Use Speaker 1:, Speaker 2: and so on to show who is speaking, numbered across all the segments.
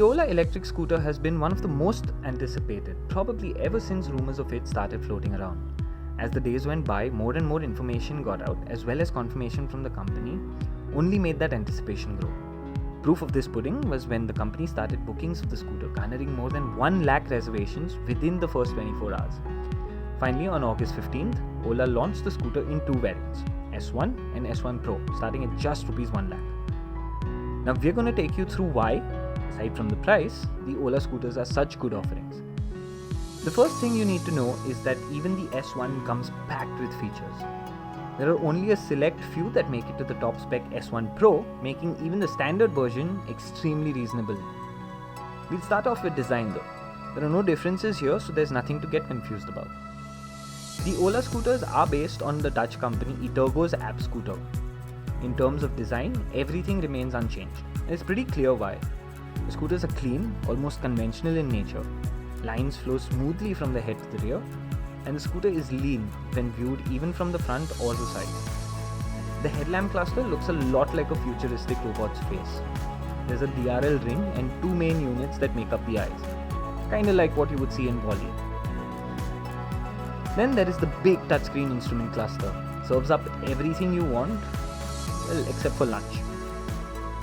Speaker 1: Ola electric scooter has been one of the most anticipated, probably ever since rumors of it started floating around. As the days went by, more and more information got out, as well as confirmation from the company, only made that anticipation grow. Proof of this pudding was when the company started bookings of the scooter, garnering more than 1 lakh reservations within the first 24 hours. Finally, on August 15th, Ola launched the scooter in 2 variants, S1 and S1 Pro, starting at just Rs 1 lakh. Now we're going to take you through why, aside from the price, the Ola scooters are such good offerings. The first thing you need to know is that even the S1 comes packed with features. There are only a select few that make it to the top spec S1 Pro, making even the standard version extremely reasonable. We'll start off with design though. There are no differences here, so there's nothing to get confused about. The Ola scooters are based on the Dutch company Itergo's app scooter. In terms of design, everything remains unchanged. And it's pretty clear why. The scooters are clean, almost conventional in nature. Lines flow smoothly from the head to the rear, and the scooter is lean when viewed even from the front or the sides. The headlamp cluster looks a lot like a futuristic robot's face. There's a DRL ring and 2 main units that make up the eyes, kinda like what you would see in Wall-E. Then there is the big touchscreen instrument cluster. Serves up everything you want, well, except for lunch.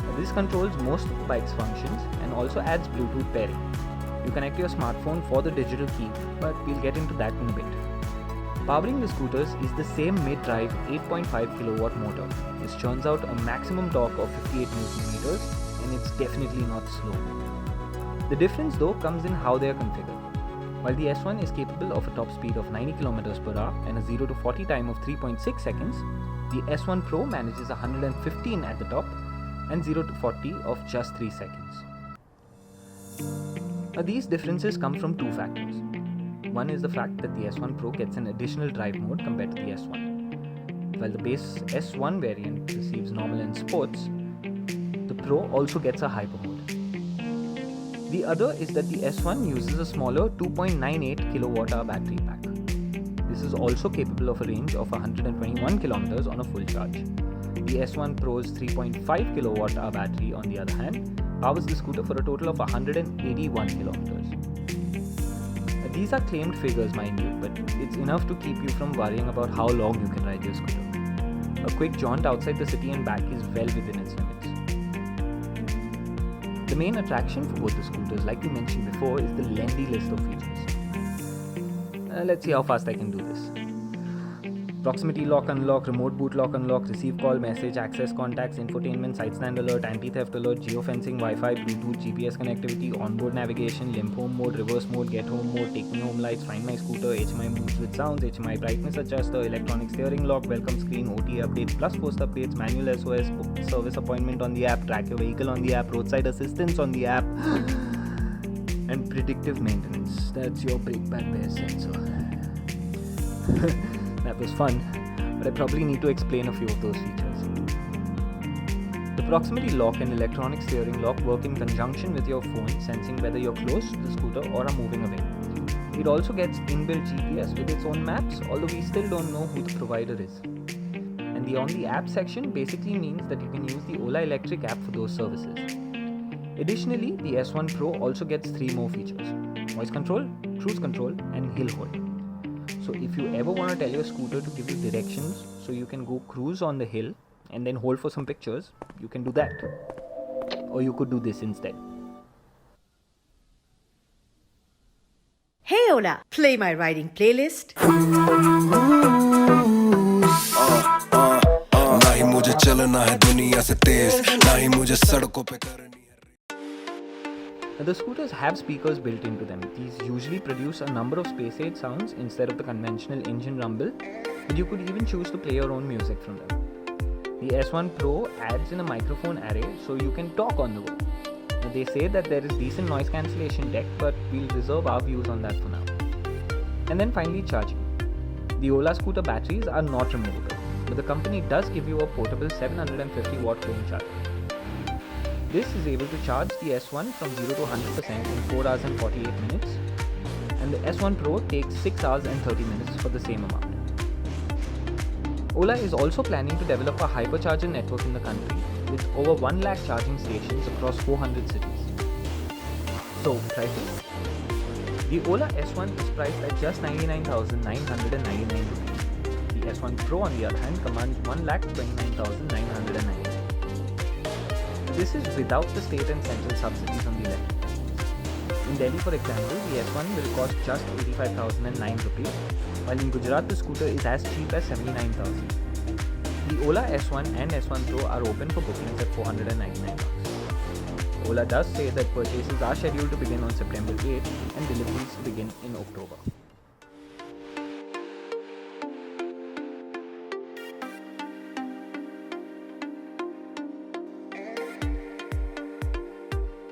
Speaker 1: Now, this controls most of the bike's functions and also adds Bluetooth pairing. You connect your smartphone for the digital key, but we'll get into that in a bit. Powering the scooters is the same mid-drive 8.5 kilowatt motor. This churns out a maximum torque of 58 Nm, and it's definitely not slow. The difference though comes in how they are configured. While the S1 is capable of a top speed of 90 km per hour and a 0 to 40 time of 3.6 seconds, the S1 Pro manages 115 at the top and 0 to 40 of just 3 seconds. Now these differences come from 2 factors. One is the fact that the S1 Pro gets an additional drive mode compared to the S1. While the base S1 variant receives normal and sports, the Pro also gets a hyper mode. The other is that the S1 uses a smaller 2.98 kWh battery pack. This is also capable of a range of 121 km on a full charge. The S1 Pro's 3.5 kWh battery, on the other hand, powers the scooter for a total of 181 km. These are claimed figures, mind you, but it's enough to keep you from worrying about how long you can ride your scooter. A quick jaunt outside the city and back is well within its limits. The main attraction for both the scooters, like we mentioned before, is the lengthy list of features. Let's see how fast I can do this. Proximity lock unlock, remote boot lock unlock, receive call message, access contacts, infotainment, side stand alert, anti-theft alert, geofencing, Wi-Fi, Bluetooth, GPS connectivity, onboard navigation, limp home mode, reverse mode, get home mode, take me home lights, find my scooter, HMI moves with sounds, HMI brightness adjuster, electronic steering lock, welcome screen, OTA update plus post updates, manual SOS, book service appointment on the app, track your vehicle on the app, roadside assistance on the app, and predictive maintenance. That's your brake pad bear sensor. That was fun, but I probably need to explain a few of those features. The proximity lock and electronic steering lock work in conjunction with your phone, sensing whether you're close to the scooter or are moving away. It also gets inbuilt GPS with its own maps, although we still don't know who the provider is. And the on the app section basically means that you can use the Ola Electric app for those services. Additionally, the S1 Pro also gets 3 more features: voice control, cruise control, and hill hold. So if you ever want to tell your scooter to give you directions so you can go cruise on the hill and then hold for some pictures, you can do that. Or you could do this instead.
Speaker 2: Hey Ola, play my riding playlist.
Speaker 3: नहीं मुझे चलना है दुनिया से तेज, नहीं मुझे सड़कों पे करनी है.
Speaker 1: The scooters have speakers built into them. These usually produce a number of space age sounds instead of the conventional engine rumble, but you could even choose to play your own music from them. The S1 Pro adds in a microphone array so you can talk on the go. Now, they say that there is decent noise cancellation tech, but we'll reserve our views on that for now. And then finally, charging. The Ola scooter batteries are not removable, but the company does give you a portable 750 watt home charger. This is able to charge the S1 from 0 to 100% in 4 hours and 48 minutes, and the S1 Pro takes 6 hours and 30 minutes for the same amount. Ola is also planning to develop a hypercharger network in the country with over 1 lakh charging stations across 400 cities. So, prices? The Ola S1 is priced at just 99,999 rupees. The S1 Pro, on the other hand, commands 1,29,999. This is without the state and central subsidies on the electric vehicles. In Delhi, for example, the S1 will cost just 85,009 rupees, while in Gujarat the scooter is as cheap as 79,000. The Ola S1 and S1 Pro are open for bookings at $499. Ola does say that purchases are scheduled to begin on September 8th and deliveries to begin in October.